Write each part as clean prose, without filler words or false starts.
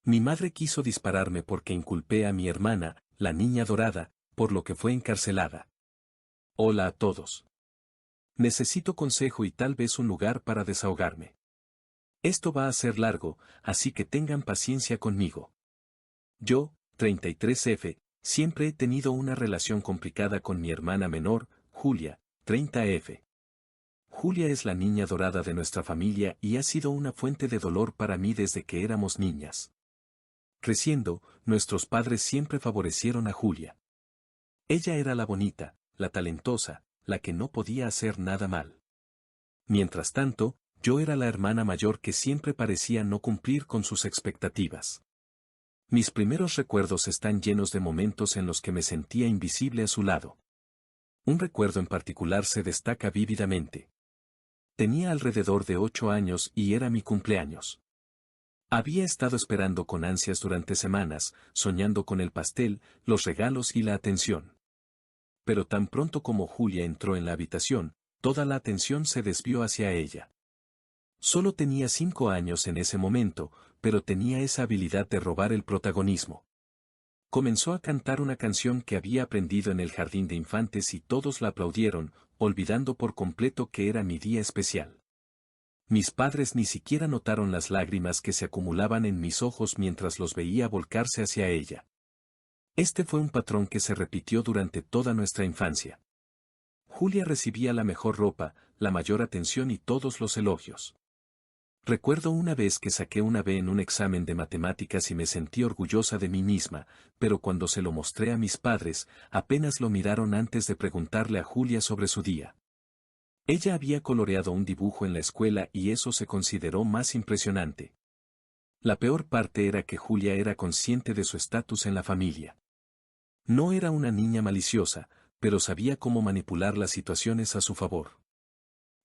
Mi madre quiso dispararme porque inculpé a mi hermana, la niña dorada, por lo que fue encarcelada. Hola a todos. Necesito consejo y tal vez un lugar para desahogarme. Esto va a ser largo, así que tengan paciencia conmigo. Yo, 33F, siempre he tenido una relación complicada con mi hermana menor, Julia, 30F. Julia es la niña dorada de nuestra familia y ha sido una fuente de dolor para mí desde que éramos niñas. Creciendo, nuestros padres siempre favorecieron a Julia. Ella era la bonita, la talentosa, la que no podía hacer nada mal. Mientras tanto, yo era la hermana mayor que siempre parecía no cumplir con sus expectativas. Mis primeros recuerdos están llenos de momentos en los que me sentía invisible a su lado. Un recuerdo en particular se destaca vívidamente. Tenía alrededor de 8 años y era mi cumpleaños. Había estado esperando con ansias durante semanas, soñando con el pastel, los regalos y la atención. Pero tan pronto como Julia entró en la habitación, toda la atención se desvió hacia ella. Solo tenía 5 años en ese momento, pero tenía esa habilidad de robar el protagonismo. Comenzó a cantar una canción que había aprendido en el jardín de infantes y todos la aplaudieron, olvidando por completo que era mi día especial. Mis padres ni siquiera notaron las lágrimas que se acumulaban en mis ojos mientras los veía volcarse hacia ella. Este fue un patrón que se repitió durante toda nuestra infancia. Julia recibía la mejor ropa, la mayor atención y todos los elogios. Recuerdo una vez que saqué una B en un examen de matemáticas y me sentí orgullosa de mí misma, pero cuando se lo mostré a mis padres, apenas lo miraron antes de preguntarle a Julia sobre su día. Ella había coloreado un dibujo en la escuela y eso se consideró más impresionante. La peor parte era que Julia era consciente de su estatus en la familia. No era una niña maliciosa, pero sabía cómo manipular las situaciones a su favor.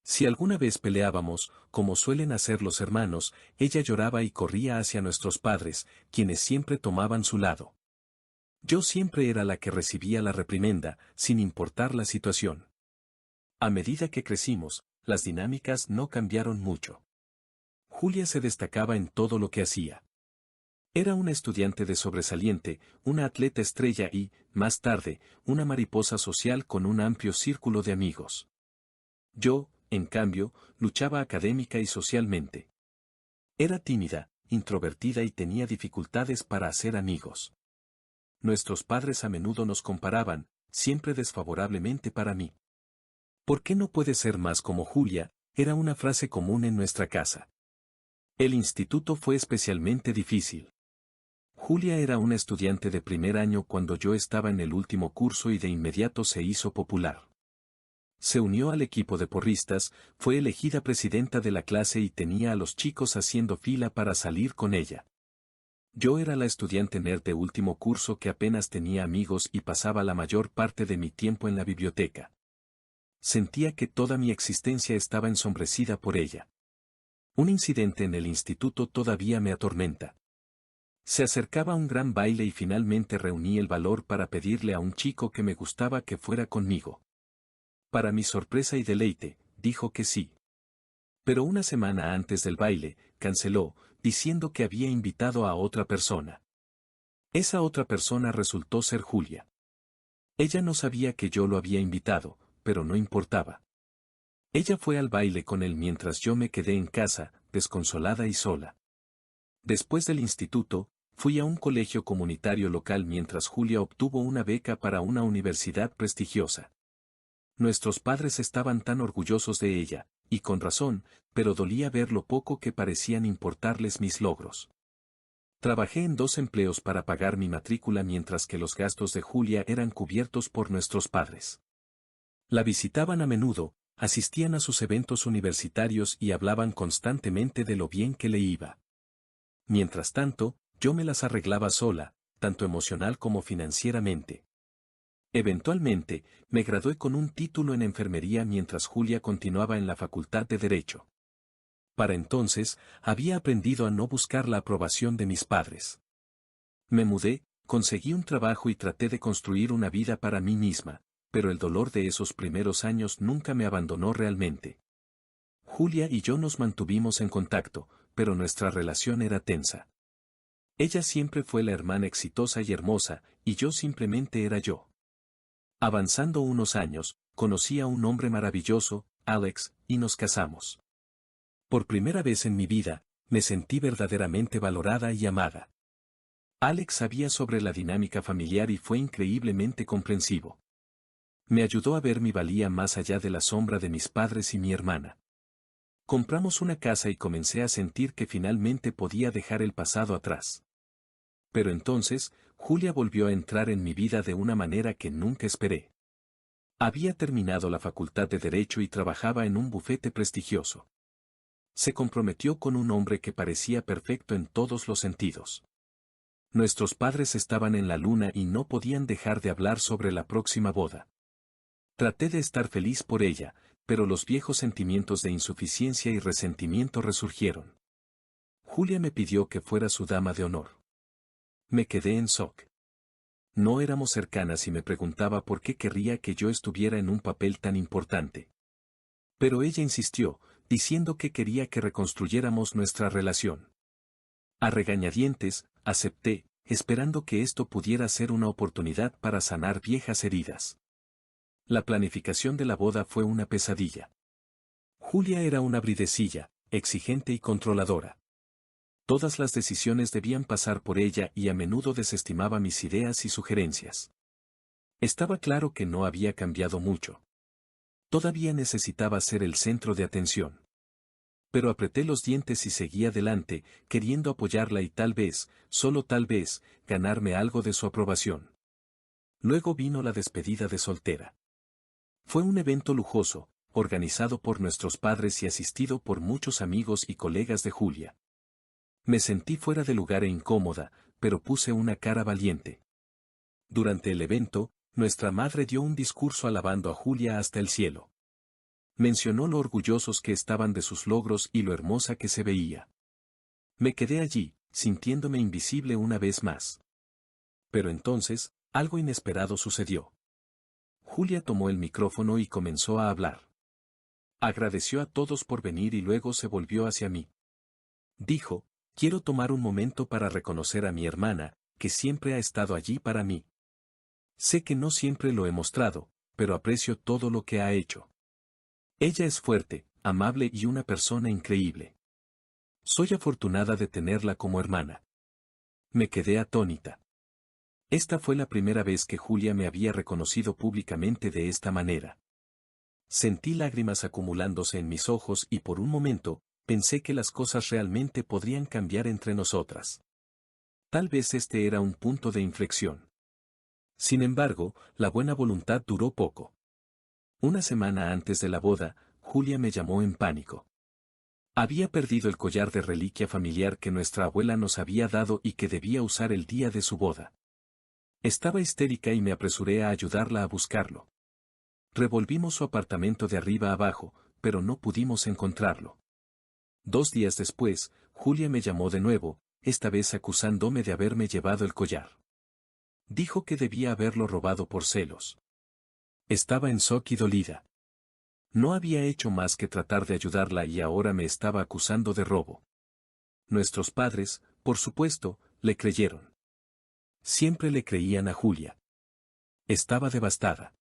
Si alguna vez peleábamos, como suelen hacer los hermanos, ella lloraba y corría hacia nuestros padres, quienes siempre tomaban su lado. Yo siempre era la que recibía la reprimenda, sin importar la situación. A medida que crecimos, las dinámicas no cambiaron mucho. Julia se destacaba en todo lo que hacía. Era una estudiante de sobresaliente, una atleta estrella y, más tarde, una mariposa social con un amplio círculo de amigos. Yo, en cambio, luchaba académica y socialmente. Era tímida, introvertida y tenía dificultades para hacer amigos. Nuestros padres a menudo nos comparaban, siempre desfavorablemente para mí. ¿Por qué no puede ser más como Julia? Era una frase común en nuestra casa. El instituto fue especialmente difícil. Julia era una estudiante de primer año cuando yo estaba en el último curso y de inmediato se hizo popular. Se unió al equipo de porristas, fue elegida presidenta de la clase y tenía a los chicos haciendo fila para salir con ella. Yo era la estudiante nerd de último curso que apenas tenía amigos y pasaba la mayor parte de mi tiempo en la biblioteca. Sentía que toda mi existencia estaba ensombrecida por ella. Un incidente en el instituto todavía me atormenta. Se acercaba un gran baile y finalmente reuní el valor para pedirle a un chico que me gustaba que fuera conmigo. Para mi sorpresa y deleite, dijo que sí. Pero una semana antes del baile, canceló, diciendo que había invitado a otra persona. Esa otra persona resultó ser Julia. Ella no sabía que yo lo había invitado, pero no importaba. Ella fue al baile con él mientras yo me quedé en casa, desconsolada y sola. Después del instituto, fui a un colegio comunitario local mientras Julia obtuvo una beca para una universidad prestigiosa. Nuestros padres estaban tan orgullosos de ella, y con razón, pero dolía ver lo poco que parecían importarles mis logros. Trabajé en 2 empleos para pagar mi matrícula mientras que los gastos de Julia eran cubiertos por nuestros padres. La visitaban a menudo, asistían a sus eventos universitarios y hablaban constantemente de lo bien que le iba. Mientras tanto, yo me las arreglaba sola, tanto emocional como financieramente. Eventualmente, me gradué con un título en enfermería mientras Julia continuaba en la Facultad de Derecho. Para entonces, había aprendido a no buscar la aprobación de mis padres. Me mudé, conseguí un trabajo y traté de construir una vida para mí misma, pero el dolor de esos primeros años nunca me abandonó realmente. Julia y yo nos mantuvimos en contacto, pero nuestra relación era tensa. Ella siempre fue la hermana exitosa y hermosa, y yo simplemente era yo. Avanzando unos años, conocí a un hombre maravilloso, Alex, y nos casamos. Por primera vez en mi vida, me sentí verdaderamente valorada y amada. Alex sabía sobre la dinámica familiar y fue increíblemente comprensivo. Me ayudó a ver mi valía más allá de la sombra de mis padres y mi hermana. Compramos una casa y comencé a sentir que finalmente podía dejar el pasado atrás. Pero entonces, Julia volvió a entrar en mi vida de una manera que nunca esperé. Había terminado la facultad de Derecho y trabajaba en un bufete prestigioso. Se comprometió con un hombre que parecía perfecto en todos los sentidos. Nuestros padres estaban en la luna y no podían dejar de hablar sobre la próxima boda. Traté de estar feliz por ella, pero los viejos sentimientos de insuficiencia y resentimiento resurgieron. Julia me pidió que fuera su dama de honor. Me quedé en shock. No éramos cercanas y me preguntaba por qué querría que yo estuviera en un papel tan importante. Pero ella insistió, diciendo que quería que reconstruyéramos nuestra relación. A regañadientes, acepté, esperando que esto pudiera ser una oportunidad para sanar viejas heridas. La planificación de la boda fue una pesadilla. Julia era una bridecilla, exigente y controladora. Todas las decisiones debían pasar por ella y a menudo desestimaba mis ideas y sugerencias. Estaba claro que no había cambiado mucho. Todavía necesitaba ser el centro de atención. Pero apreté los dientes y seguí adelante, queriendo apoyarla y tal vez, solo tal vez, ganarme algo de su aprobación. Luego vino la despedida de soltera. Fue un evento lujoso, organizado por nuestros padres y asistido por muchos amigos y colegas de Julia. Me sentí fuera de lugar e incómoda, pero puse una cara valiente. Durante el evento, nuestra madre dio un discurso alabando a Julia hasta el cielo. Mencionó lo orgullosos que estaban de sus logros y lo hermosa que se veía. Me quedé allí, sintiéndome invisible una vez más. Pero entonces, algo inesperado sucedió. Julia tomó el micrófono y comenzó a hablar. Agradeció a todos por venir y luego se volvió hacia mí. Dijo, quiero tomar un momento para reconocer a mi hermana, que siempre ha estado allí para mí. Sé que no siempre lo he mostrado, pero aprecio todo lo que ha hecho. Ella es fuerte, amable y una persona increíble. Soy afortunada de tenerla como hermana. Me quedé atónita. Esta fue la primera vez que Julia me había reconocido públicamente de esta manera. Sentí lágrimas acumulándose en mis ojos y por un momento, pensé que las cosas realmente podrían cambiar entre nosotras. Tal vez este era un punto de inflexión. Sin embargo, la buena voluntad duró poco. Una semana antes de la boda, Julia me llamó en pánico. Había perdido el collar de reliquia familiar que nuestra abuela nos había dado y que debía usar el día de su boda. Estaba histérica y me apresuré a ayudarla a buscarlo. Revolvimos su apartamento de arriba abajo, pero no pudimos encontrarlo. 2 días después, Julia me llamó de nuevo, esta vez acusándome de haberme llevado el collar. Dijo que debía haberlo robado por celos. Estaba en shock y dolida. No había hecho más que tratar de ayudarla y ahora me estaba acusando de robo. Nuestros padres, por supuesto, le creyeron. Siempre le creían a Julia. Estaba devastada.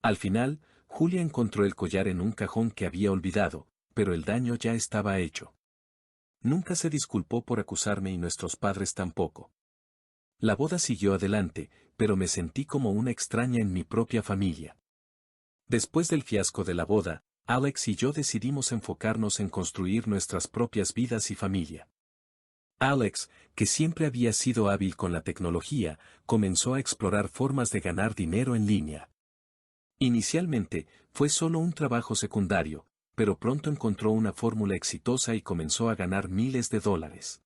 Al final, Julia encontró el collar en un cajón que había olvidado, pero el daño ya estaba hecho. Nunca se disculpó por acusarme y nuestros padres tampoco. La boda siguió adelante, pero me sentí como una extraña en mi propia familia. Después del fiasco de la boda, Alex y yo decidimos enfocarnos en construir nuestras propias vidas y familia. Alex, que siempre había sido hábil con la tecnología, comenzó a explorar formas de ganar dinero en línea. Inicialmente, fue solo un trabajo secundario, pero pronto encontró una fórmula exitosa y comenzó a ganar miles de dólares.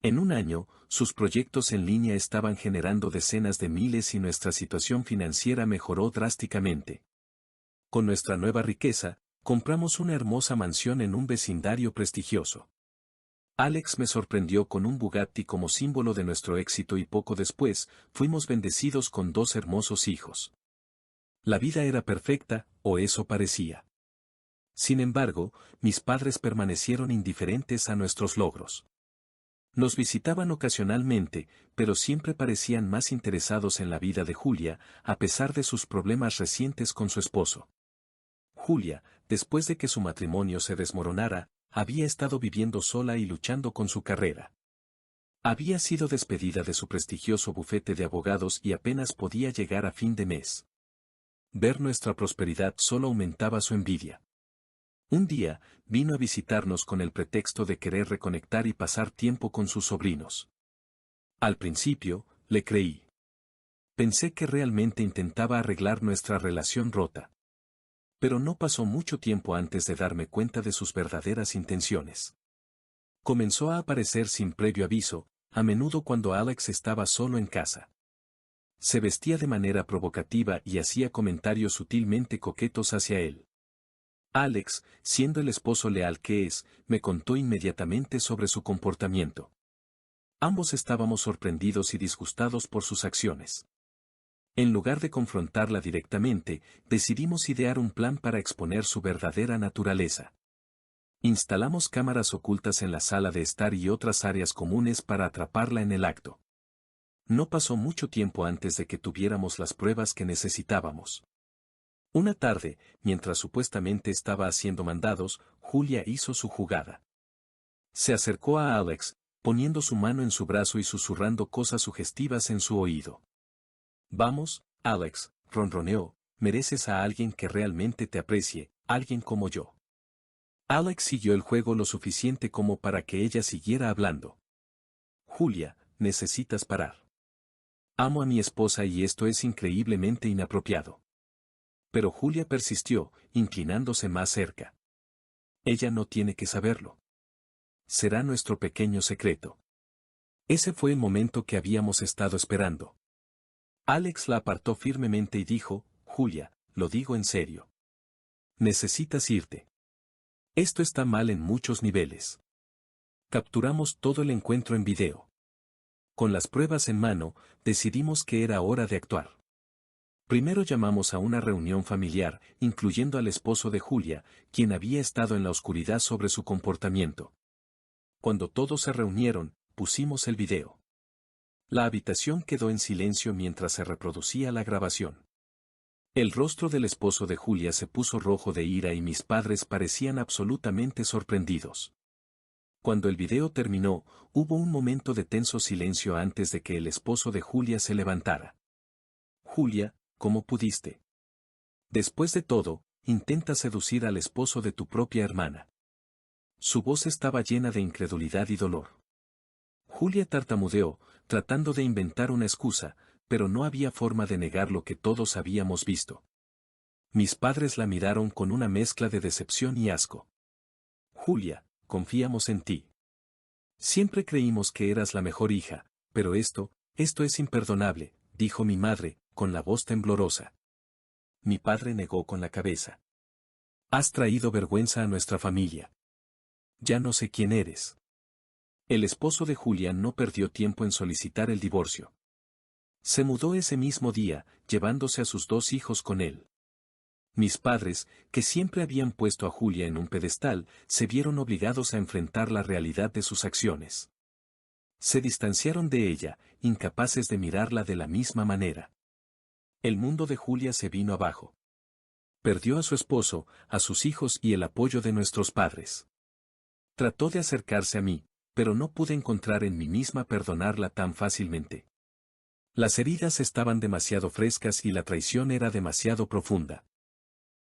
En un año, sus proyectos en línea estaban generando decenas de miles y nuestra situación financiera mejoró drásticamente. Con nuestra nueva riqueza, compramos una hermosa mansión en un vecindario prestigioso. Alex me sorprendió con un Bugatti como símbolo de nuestro éxito y poco después, fuimos bendecidos con 2 hermosos hijos. La vida era perfecta, o eso parecía. Sin embargo, mis padres permanecieron indiferentes a nuestros logros. Nos visitaban ocasionalmente, pero siempre parecían más interesados en la vida de Julia, a pesar de sus problemas recientes con su esposo. Julia, después de que su matrimonio se desmoronara, había estado viviendo sola y luchando con su carrera. Había sido despedida de su prestigioso bufete de abogados y apenas podía llegar a fin de mes. Ver nuestra prosperidad solo aumentaba su envidia. Un día, vino a visitarnos con el pretexto de querer reconectar y pasar tiempo con sus sobrinos. Al principio, le creí. Pensé que realmente intentaba arreglar nuestra relación rota. Pero no pasó mucho tiempo antes de darme cuenta de sus verdaderas intenciones. Comenzó a aparecer sin previo aviso, a menudo cuando Alex estaba solo en casa. Se vestía de manera provocativa y hacía comentarios sutilmente coquetos hacia él. Alex, siendo el esposo leal que es, me contó inmediatamente sobre su comportamiento. Ambos estábamos sorprendidos y disgustados por sus acciones. En lugar de confrontarla directamente, decidimos idear un plan para exponer su verdadera naturaleza. Instalamos cámaras ocultas en la sala de estar y otras áreas comunes para atraparla en el acto. No pasó mucho tiempo antes de que tuviéramos las pruebas que necesitábamos. Una tarde, mientras supuestamente estaba haciendo mandados, Julia hizo su jugada. Se acercó a Alex, poniendo su mano en su brazo y susurrando cosas sugestivas en su oído. «Vamos, Alex», ronroneó, «mereces a alguien que realmente te aprecie, alguien como yo». Alex siguió el juego lo suficiente como para que ella siguiera hablando. «Julia, necesitas parar. Amo a mi esposa y esto es increíblemente inapropiado». Pero Julia persistió, inclinándose más cerca. Ella no tiene que saberlo. Será nuestro pequeño secreto. Ese fue el momento que habíamos estado esperando. Alex la apartó firmemente y dijo, «Julia, lo digo en serio. Necesitas irte. Esto está mal en muchos niveles». Capturamos todo el encuentro en video. Con las pruebas en mano, decidimos que era hora de actuar. Primero llamamos a una reunión familiar, incluyendo al esposo de Julia, quien había estado en la oscuridad sobre su comportamiento. Cuando todos se reunieron, pusimos el video. La habitación quedó en silencio mientras se reproducía la grabación. El rostro del esposo de Julia se puso rojo de ira y mis padres parecían absolutamente sorprendidos. Cuando el video terminó, hubo un momento de tenso silencio antes de que el esposo de Julia se levantara. «Julia, ¿cómo pudiste? Después de todo, intenta seducir al esposo de tu propia hermana». Su voz estaba llena de incredulidad y dolor. Julia tartamudeó, tratando de inventar una excusa, pero no había forma de negar lo que todos habíamos visto. Mis padres la miraron con una mezcla de decepción y asco. «Julia, confiamos en ti. Siempre creímos que eras la mejor hija, pero esto es imperdonable», dijo mi madre, con la voz temblorosa. Mi padre negó con la cabeza. «Has traído vergüenza a nuestra familia. Ya no sé quién eres». El esposo de Julia no perdió tiempo en solicitar el divorcio. Se mudó ese mismo día, llevándose a sus 2 hijos con él. Mis padres, que siempre habían puesto a Julia en un pedestal, se vieron obligados a enfrentar la realidad de sus acciones. Se distanciaron de ella, incapaces de mirarla de la misma manera. El mundo de Julia se vino abajo. Perdió a su esposo, a sus hijos y el apoyo de nuestros padres. Trató de acercarse a mí, pero no pude encontrar en mí misma perdonarla tan fácilmente. Las heridas estaban demasiado frescas y la traición era demasiado profunda.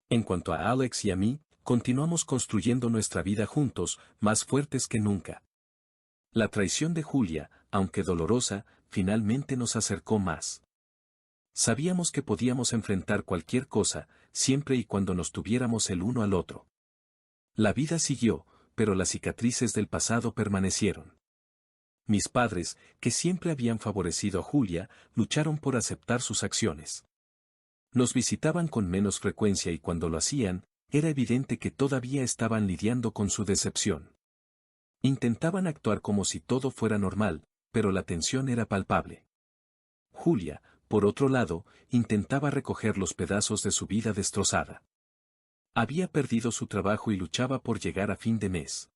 En cuanto a Alex y a mí, continuamos construyendo nuestra vida juntos, más fuertes que nunca. La traición de Julia, aunque dolorosa, finalmente nos acercó más. Sabíamos que podíamos enfrentar cualquier cosa, siempre y cuando nos tuviéramos el uno al otro. La vida siguió, pero las cicatrices del pasado permanecieron. Mis padres, que siempre habían favorecido a Julia, lucharon por aceptar sus acciones. Nos visitaban con menos frecuencia y cuando lo hacían, era evidente que todavía estaban lidiando con su decepción. Intentaban actuar como si todo fuera normal, pero la tensión era palpable. Julia, por otro lado, intentaba recoger los pedazos de su vida destrozada. Había perdido su trabajo y luchaba por llegar a fin de mes.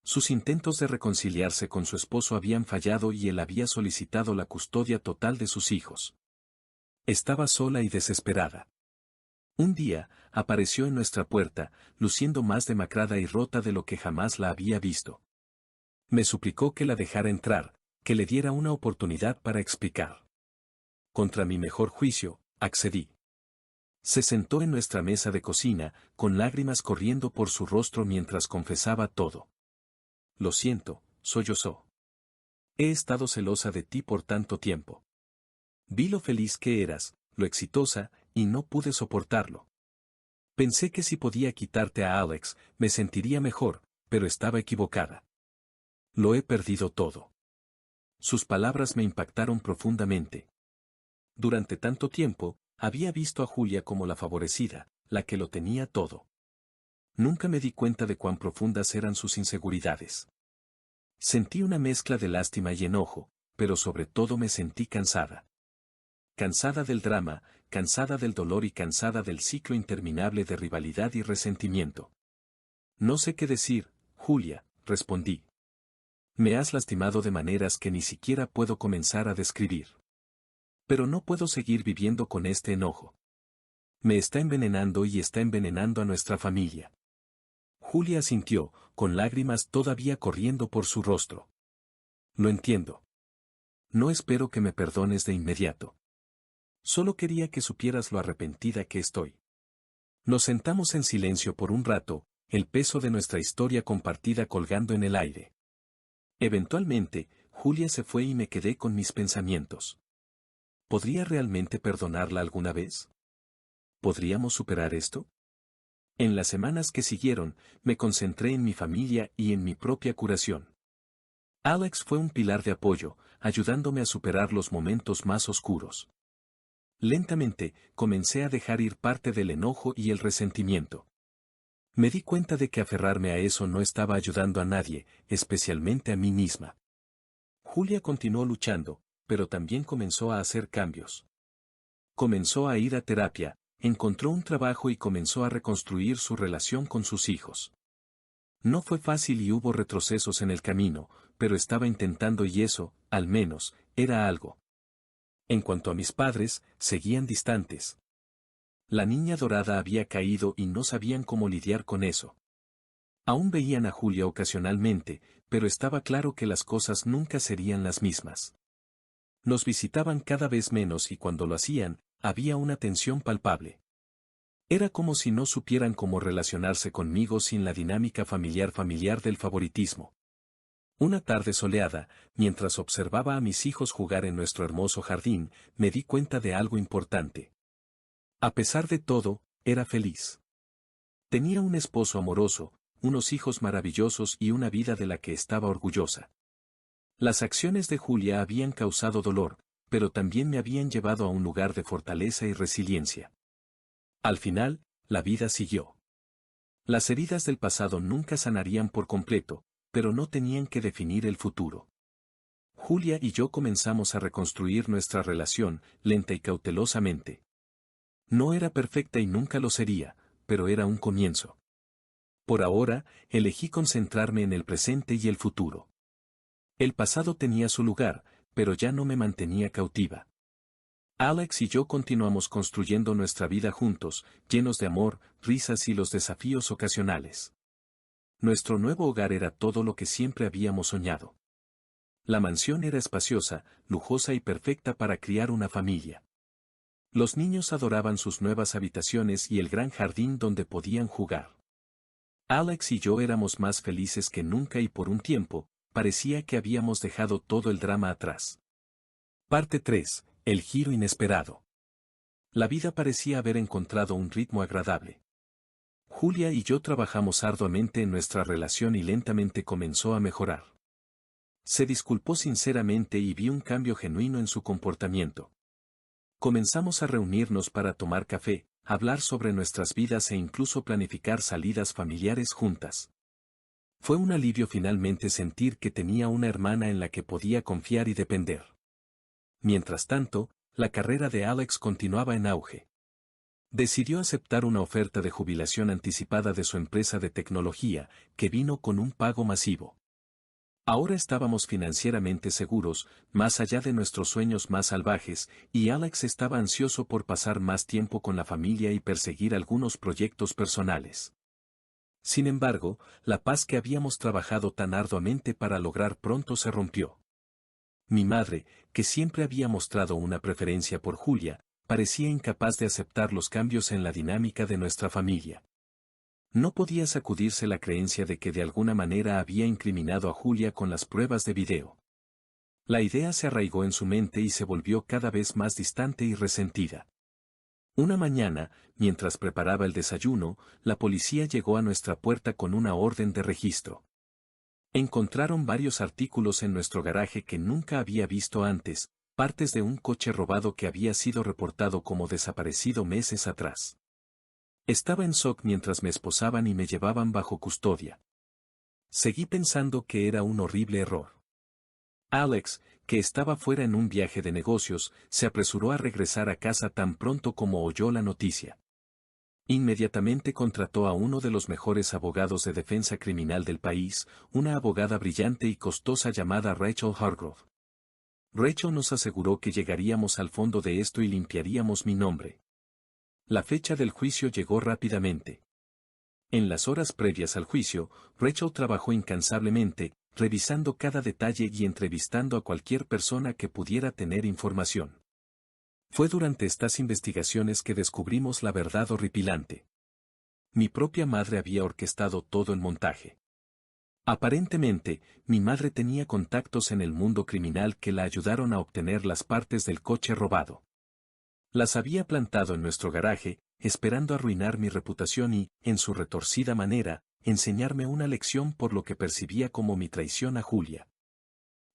Sus intentos de reconciliarse con su esposo habían fallado y él había solicitado la custodia total de sus hijos. Estaba sola y desesperada. Un día, apareció en nuestra puerta, luciendo más demacrada y rota de lo que jamás la había visto. Me suplicó que la dejara entrar, que le diera una oportunidad para explicar. Contra mi mejor juicio, accedí. Se sentó en nuestra mesa de cocina, con lágrimas corriendo por su rostro mientras confesaba todo. Lo siento, sollozó. He estado celosa de ti por tanto tiempo. Vi lo feliz que eras, lo exitosa, y no pude soportarlo. Pensé que si podía quitarte a Alex, me sentiría mejor, pero estaba equivocada. Lo he perdido todo. Sus palabras me impactaron profundamente. Durante tanto tiempo, había visto a Julia como la favorecida, la que lo tenía todo. Nunca me di cuenta de cuán profundas eran sus inseguridades. Sentí una mezcla de lástima y enojo, pero sobre todo me sentí cansada. Cansada del drama, cansada del dolor y cansada del ciclo interminable de rivalidad y resentimiento. No sé qué decir, Julia, respondí. Me has lastimado de maneras que ni siquiera puedo comenzar a describir. Pero no puedo seguir viviendo con este enojo. Me está envenenando y está envenenando a nuestra familia. Julia asintió, con lágrimas todavía corriendo por su rostro. Lo entiendo. No espero que me perdones de inmediato. Solo quería que supieras lo arrepentida que estoy. Nos sentamos en silencio por un rato, el peso de nuestra historia compartida colgando en el aire. Eventualmente, Julia se fue y me quedé con mis pensamientos. ¿Podría realmente perdonarla alguna vez? ¿Podríamos superar esto? En las semanas que siguieron, me concentré en mi familia y en mi propia curación. Alex fue un pilar de apoyo, ayudándome a superar los momentos más oscuros. Lentamente, comencé a dejar ir parte del enojo y el resentimiento. Me di cuenta de que aferrarme a eso no estaba ayudando a nadie, especialmente a mí misma. Julia continuó luchando, pero también comenzó a hacer cambios. Comenzó a ir a terapia, encontró un trabajo y comenzó a reconstruir su relación con sus hijos. No fue fácil y hubo retrocesos en el camino, pero estaba intentando y eso, al menos, era algo. En cuanto a mis padres, seguían distantes. La niña dorada había caído y no sabían cómo lidiar con eso. Aún veían a Julia ocasionalmente, pero estaba claro que las cosas nunca serían las mismas. Nos visitaban cada vez menos y cuando lo hacían, había una tensión palpable. Era como si no supieran cómo relacionarse conmigo sin la dinámica familiar del favoritismo. Una tarde soleada, mientras observaba a mis hijos jugar en nuestro hermoso jardín, me di cuenta de algo importante. A pesar de todo, era feliz. Tenía un esposo amoroso, unos hijos maravillosos y una vida de la que estaba orgullosa. Las acciones de Julia habían causado dolor, pero también me habían llevado a un lugar de fortaleza y resiliencia. Al final, la vida siguió. Las heridas del pasado nunca sanarían por completo, pero no tenían que definir el futuro. Julia y yo comenzamos a reconstruir nuestra relación, lenta y cautelosamente. No era perfecta y nunca lo sería, pero era un comienzo. Por ahora, elegí concentrarme en el presente y el futuro. El pasado tenía su lugar, pero ya no me mantenía cautiva. Alex y yo continuamos construyendo nuestra vida juntos, llenos de amor, risas y los desafíos ocasionales. Nuestro nuevo hogar era todo lo que siempre habíamos soñado. La mansión era espaciosa, lujosa y perfecta para criar una familia. Los niños adoraban sus nuevas habitaciones y el gran jardín donde podían jugar. Alex y yo éramos más felices que nunca y por un tiempo, parecía que habíamos dejado todo el drama atrás. Parte 3. El giro inesperado. La vida parecía haber encontrado un ritmo agradable. Julia y yo trabajamos arduamente en nuestra relación y lentamente comenzó a mejorar. Se disculpó sinceramente y vi un cambio genuino en su comportamiento. Comenzamos a reunirnos para tomar café, hablar sobre nuestras vidas e incluso planificar salidas familiares juntas. Fue un alivio finalmente sentir que tenía una hermana en la que podía confiar y depender. Mientras tanto, la carrera de Alex continuaba en auge. Decidió aceptar una oferta de jubilación anticipada de su empresa de tecnología, que vino con un pago masivo. Ahora estábamos financieramente seguros, más allá de nuestros sueños más salvajes, y Alex estaba ansioso por pasar más tiempo con la familia y perseguir algunos proyectos personales. Sin embargo, la paz que habíamos trabajado tan arduamente para lograr pronto se rompió. Mi madre, que siempre había mostrado una preferencia por Julia, parecía incapaz de aceptar los cambios en la dinámica de nuestra familia. No podía sacudirse la creencia de que de alguna manera había incriminado a Julia con las pruebas de video. La idea se arraigó en su mente y se volvió cada vez más distante y resentida. Una mañana, mientras preparaba el desayuno, la policía llegó a nuestra puerta con una orden de registro. Encontraron varios artículos en nuestro garaje que nunca había visto antes, partes de un coche robado que había sido reportado como desaparecido meses atrás. Estaba en shock mientras me esposaban y me llevaban bajo custodia. Seguí pensando que era un horrible error. Alex, que estaba fuera en un viaje de negocios, se apresuró a regresar a casa tan pronto como oyó la noticia. Inmediatamente contrató a uno de los mejores abogados de defensa criminal del país, una abogada brillante y costosa llamada Rachel Hargrove. Rachel nos aseguró que llegaríamos al fondo de esto y limpiaríamos mi nombre. La fecha del juicio llegó rápidamente. En las horas previas al juicio, Rachel trabajó incansablemente, revisando cada detalle y entrevistando a cualquier persona que pudiera tener información. Fue durante estas investigaciones que descubrimos la verdad horripilante. Mi propia madre había orquestado todo el montaje. Aparentemente, mi madre tenía contactos en el mundo criminal que la ayudaron a obtener las partes del coche robado. Las había plantado en nuestro garaje, esperando arruinar mi reputación y, en su retorcida manera, enseñarme una lección por lo que percibía como mi traición a Julia.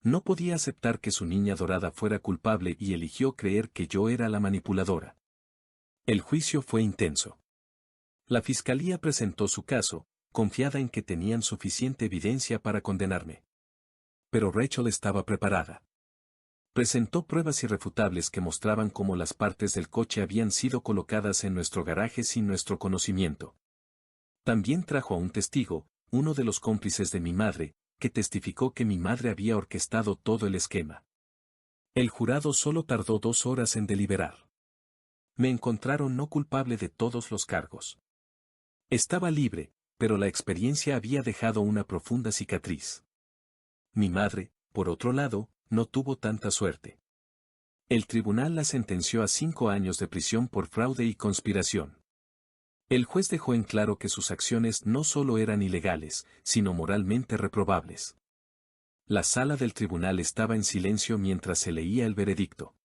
No podía aceptar que su niña dorada fuera culpable y eligió creer que yo era la manipuladora. El juicio fue intenso. La fiscalía presentó su caso, confiada en que tenían suficiente evidencia para condenarme. Pero Rachel estaba preparada. Presentó pruebas irrefutables que mostraban cómo las partes del coche habían sido colocadas en nuestro garaje sin nuestro conocimiento. También trajo a un testigo, uno de los cómplices de mi madre, que testificó que mi madre había orquestado todo el esquema. El jurado solo tardó 2 horas en deliberar. Me encontraron no culpable de todos los cargos. Estaba libre, pero la experiencia había dejado una profunda cicatriz. Mi madre, por otro lado, no tuvo tanta suerte. El tribunal la sentenció a 5 años de prisión por fraude y conspiración. El juez dejó en claro que sus acciones no solo eran ilegales, sino moralmente reprobables. La sala del tribunal estaba en silencio mientras se leía el veredicto.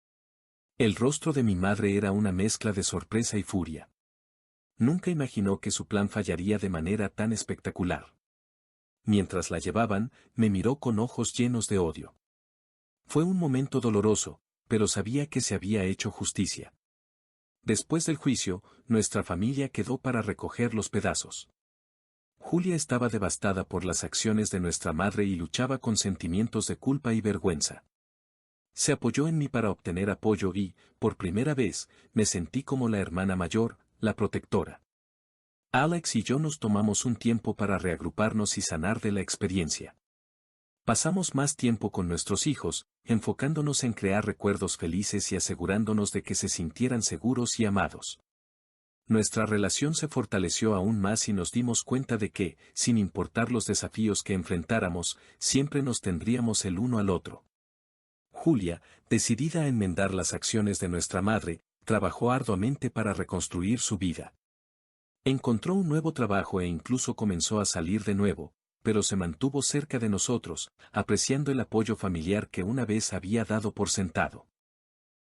El rostro de mi madre era una mezcla de sorpresa y furia. Nunca imaginó que su plan fallaría de manera tan espectacular. Mientras la llevaban, me miró con ojos llenos de odio. Fue un momento doloroso, pero sabía que se había hecho justicia. Después del juicio, nuestra familia quedó para recoger los pedazos. Julia estaba devastada por las acciones de nuestra madre y luchaba con sentimientos de culpa y vergüenza. Se apoyó en mí para obtener apoyo y, por primera vez, me sentí como la hermana mayor, la protectora. Alex y yo nos tomamos un tiempo para reagruparnos y sanar de la experiencia. Pasamos más tiempo con nuestros hijos, enfocándonos en crear recuerdos felices y asegurándonos de que se sintieran seguros y amados. Nuestra relación se fortaleció aún más y nos dimos cuenta de que, sin importar los desafíos que enfrentáramos, siempre nos tendríamos el uno al otro. Julia, decidida a enmendar las acciones de nuestra madre, trabajó arduamente para reconstruir su vida. Encontró un nuevo trabajo e incluso comenzó a salir de nuevo, pero se mantuvo cerca de nosotros, apreciando el apoyo familiar que una vez había dado por sentado.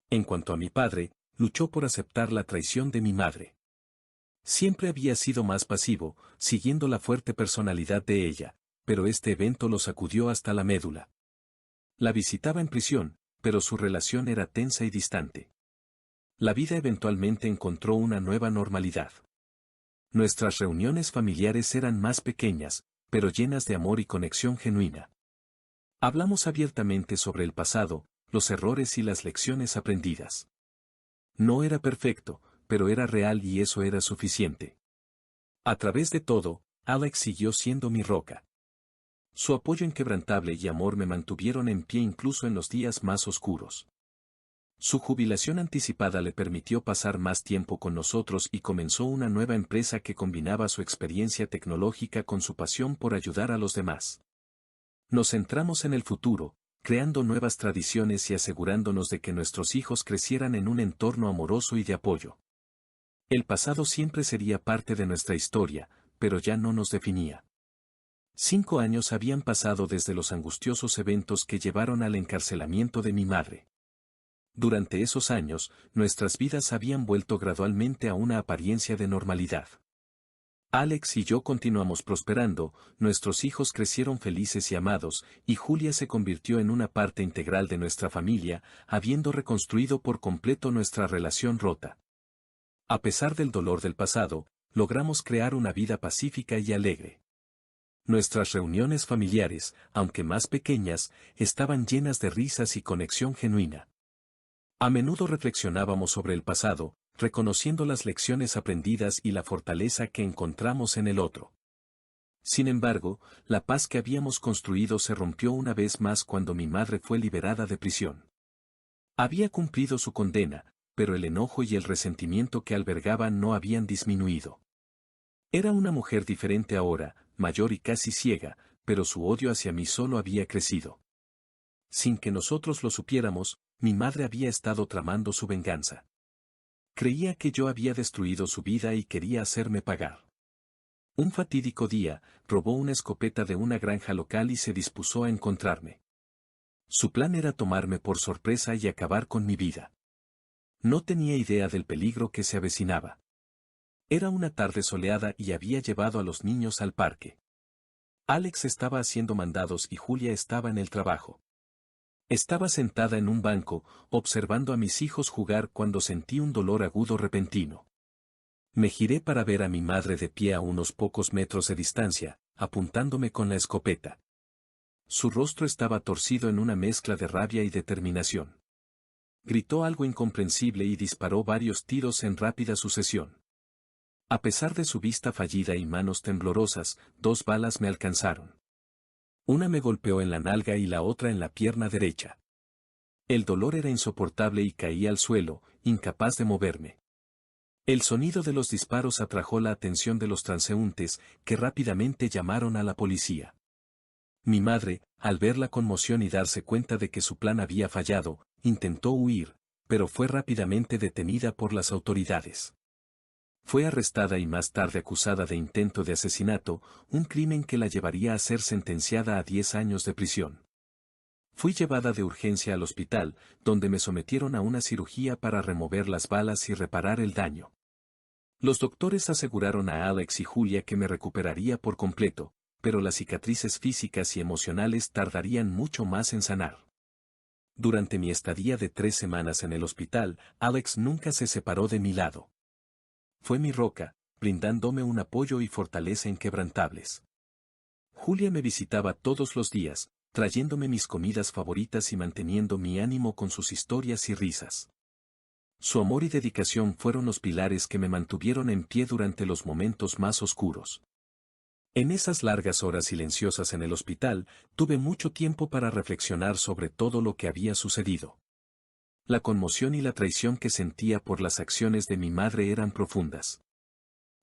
En cuanto a mi padre, luchó por aceptar la traición de mi madre. Siempre había sido más pasivo, siguiendo la fuerte personalidad de ella, pero este evento lo sacudió hasta la médula. La visitaba en prisión, pero su relación era tensa y distante. La vida eventualmente encontró una nueva normalidad. Nuestras reuniones familiares eran más pequeñas, pero llenas de amor y conexión genuina. Hablamos abiertamente sobre el pasado, los errores y las lecciones aprendidas. No era perfecto, pero era real y eso era suficiente. A través de todo, Alex siguió siendo mi roca. Su apoyo inquebrantable y amor me mantuvieron en pie incluso en los días más oscuros. Su jubilación anticipada le permitió pasar más tiempo con nosotros y comenzó una nueva empresa que combinaba su experiencia tecnológica con su pasión por ayudar a los demás. Nos centramos en el futuro, creando nuevas tradiciones y asegurándonos de que nuestros hijos crecieran en un entorno amoroso y de apoyo. El pasado siempre sería parte de nuestra historia, pero ya no nos definía. 5 años habían pasado desde los angustiosos eventos que llevaron al encarcelamiento de mi madre. Durante esos años, nuestras vidas habían vuelto gradualmente a una apariencia de normalidad. Alex y yo continuamos prosperando, nuestros hijos crecieron felices y amados, y Julia se convirtió en una parte integral de nuestra familia, habiendo reconstruido por completo nuestra relación rota. A pesar del dolor del pasado, logramos crear una vida pacífica y alegre. Nuestras reuniones familiares, aunque más pequeñas, estaban llenas de risas y conexión genuina. A menudo reflexionábamos sobre el pasado, reconociendo las lecciones aprendidas y la fortaleza que encontramos en el otro. Sin embargo, la paz que habíamos construido se rompió una vez más cuando mi madre fue liberada de prisión. Había cumplido su condena, pero el enojo y el resentimiento que albergaba no habían disminuido. Era una mujer diferente ahora, mayor y casi ciega, pero su odio hacia mí solo había crecido. Sin que nosotros lo supiéramos, mi madre había estado tramando su venganza. Creía que yo había destruido su vida y quería hacerme pagar. Un fatídico día, robó una escopeta de una granja local y se dispuso a encontrarme. Su plan era tomarme por sorpresa y acabar con mi vida. No tenía idea del peligro que se avecinaba. Era una tarde soleada y había llevado a los niños al parque. Alex estaba haciendo mandados y Julia estaba en el trabajo. Estaba sentada en un banco, observando a mis hijos jugar cuando sentí un dolor agudo repentino. Me giré para ver a mi madre de pie a unos pocos metros de distancia, apuntándome con la escopeta. Su rostro estaba torcido en una mezcla de rabia y determinación. Gritó algo incomprensible y disparó varios tiros en rápida sucesión. A pesar de su vista fallida y manos temblorosas, 2 balas me alcanzaron. Una me golpeó en la nalga y la otra en la pierna derecha. El dolor era insoportable y caí al suelo, incapaz de moverme. El sonido de los disparos atrajo la atención de los transeúntes, que rápidamente llamaron a la policía. Mi madre, al ver la conmoción y darse cuenta de que su plan había fallado, intentó huir, pero fue rápidamente detenida por las autoridades. Fue arrestada y más tarde acusada de intento de asesinato, un crimen que la llevaría a ser sentenciada a 10 años de prisión. Fui llevada de urgencia al hospital, donde me sometieron a una cirugía para remover las balas y reparar el daño. Los doctores aseguraron a Alex y Julia que me recuperaría por completo, pero las cicatrices físicas y emocionales tardarían mucho más en sanar. Durante mi estadía de 3 semanas en el hospital, Alex nunca se separó de mi lado. Fue mi roca, brindándome un apoyo y fortaleza inquebrantables. Julia me visitaba todos los días, trayéndome mis comidas favoritas y manteniendo mi ánimo con sus historias y risas. Su amor y dedicación fueron los pilares que me mantuvieron en pie durante los momentos más oscuros. En esas largas horas silenciosas en el hospital, tuve mucho tiempo para reflexionar sobre todo lo que había sucedido. La conmoción y la traición que sentía por las acciones de mi madre eran profundas.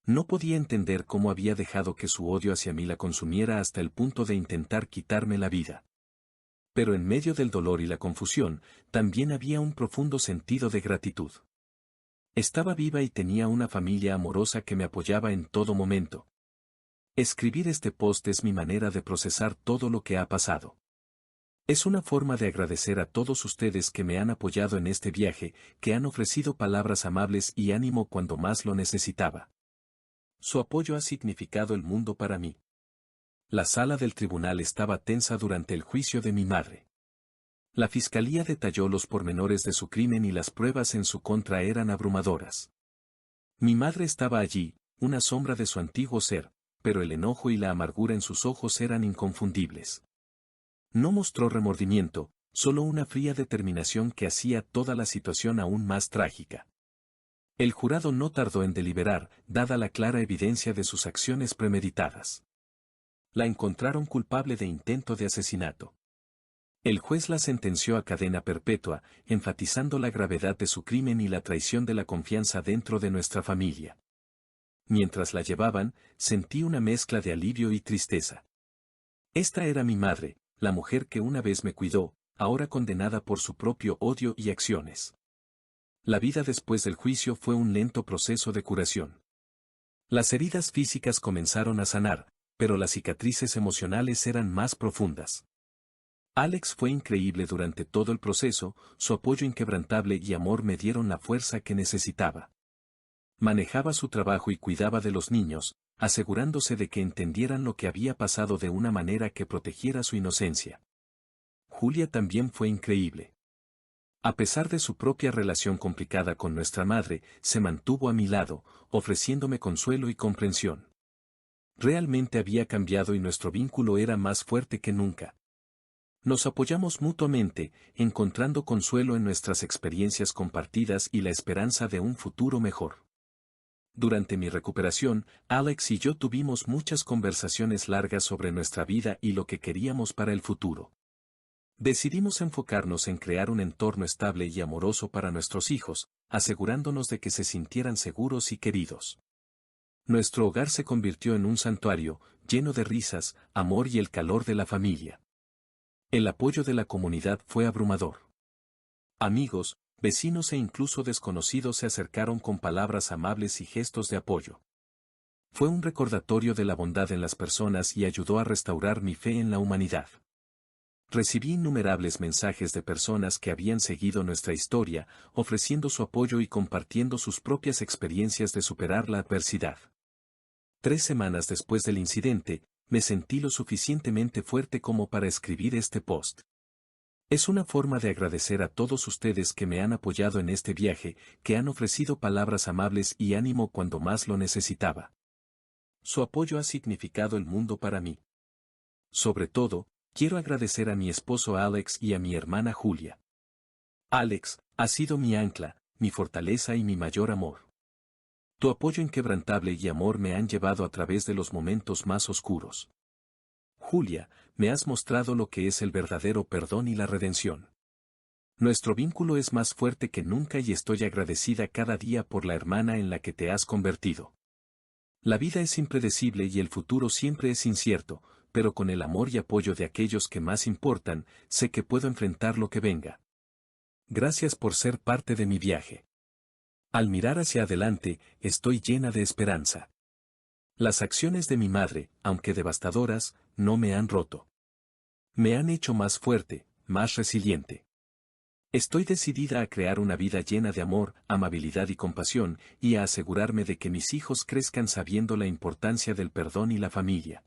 No podía entender cómo había dejado que su odio hacia mí la consumiera hasta el punto de intentar quitarme la vida. Pero en medio del dolor y la confusión, también había un profundo sentido de gratitud. Estaba viva y tenía una familia amorosa que me apoyaba en todo momento. Escribir este post es mi manera de procesar todo lo que ha pasado. Es una forma de agradecer a todos ustedes que me han apoyado en este viaje, que han ofrecido palabras amables y ánimo cuando más lo necesitaba. Su apoyo ha significado el mundo para mí. La sala del tribunal estaba tensa durante el juicio de mi madre. La fiscalía detalló los pormenores de su crimen y las pruebas en su contra eran abrumadoras. Mi madre estaba allí, una sombra de su antiguo ser, pero el enojo y la amargura en sus ojos eran inconfundibles. No mostró remordimiento, solo una fría determinación que hacía toda la situación aún más trágica. El jurado no tardó en deliberar, dada la clara evidencia de sus acciones premeditadas. La encontraron culpable de intento de asesinato. El juez la sentenció a cadena perpetua, enfatizando la gravedad de su crimen y la traición de la confianza dentro de nuestra familia. Mientras la llevaban, sentí una mezcla de alivio y tristeza. Esta era mi madre, la mujer que una vez me cuidó, ahora condenada por su propio odio y acciones. La vida después del juicio fue un lento proceso de curación. Las heridas físicas comenzaron a sanar, pero las cicatrices emocionales eran más profundas. Alex fue increíble durante todo el proceso, su apoyo inquebrantable y amor me dieron la fuerza que necesitaba. Manejaba su trabajo y cuidaba de los niños, asegurándose de que entendieran lo que había pasado de una manera que protegiera su inocencia. Julia también fue increíble. A pesar de su propia relación complicada con nuestra madre, se mantuvo a mi lado, ofreciéndome consuelo y comprensión. Realmente había cambiado y nuestro vínculo era más fuerte que nunca. Nos apoyamos mutuamente, encontrando consuelo en nuestras experiencias compartidas y la esperanza de un futuro mejor. Durante mi recuperación, Alex y yo tuvimos muchas conversaciones largas sobre nuestra vida y lo que queríamos para el futuro. Decidimos enfocarnos en crear un entorno estable y amoroso para nuestros hijos, asegurándonos de que se sintieran seguros y queridos. Nuestro hogar se convirtió en un santuario, lleno de risas, amor y el calor de la familia. El apoyo de la comunidad fue abrumador. Amigos, vecinos e incluso desconocidos se acercaron con palabras amables y gestos de apoyo. Fue un recordatorio de la bondad en las personas y ayudó a restaurar mi fe en la humanidad. Recibí innumerables mensajes de personas que habían seguido nuestra historia, ofreciendo su apoyo y compartiendo sus propias experiencias de superar la adversidad. 3 semanas después del incidente, me sentí lo suficientemente fuerte como para escribir este post. Es una forma de agradecer a todos ustedes que me han apoyado en este viaje, que han ofrecido palabras amables y ánimo cuando más lo necesitaba. Su apoyo ha significado el mundo para mí. Sobre todo, quiero agradecer a mi esposo Alex y a mi hermana Julia. Alex, has sido mi ancla, mi fortaleza y mi mayor amor. Tu apoyo inquebrantable y amor me han llevado a través de los momentos más oscuros. Julia, me has mostrado lo que es el verdadero perdón y la redención. Nuestro vínculo es más fuerte que nunca y estoy agradecida cada día por la hermana en la que te has convertido. La vida es impredecible y el futuro siempre es incierto, pero con el amor y apoyo de aquellos que más importan, sé que puedo enfrentar lo que venga. Gracias por ser parte de mi viaje. Al mirar hacia adelante, estoy llena de esperanza. Las acciones de mi madre, aunque devastadoras, no me han roto. Me han hecho más fuerte, más resiliente. Estoy decidida a crear una vida llena de amor, amabilidad y compasión, y a asegurarme de que mis hijos crezcan sabiendo la importancia del perdón y la familia.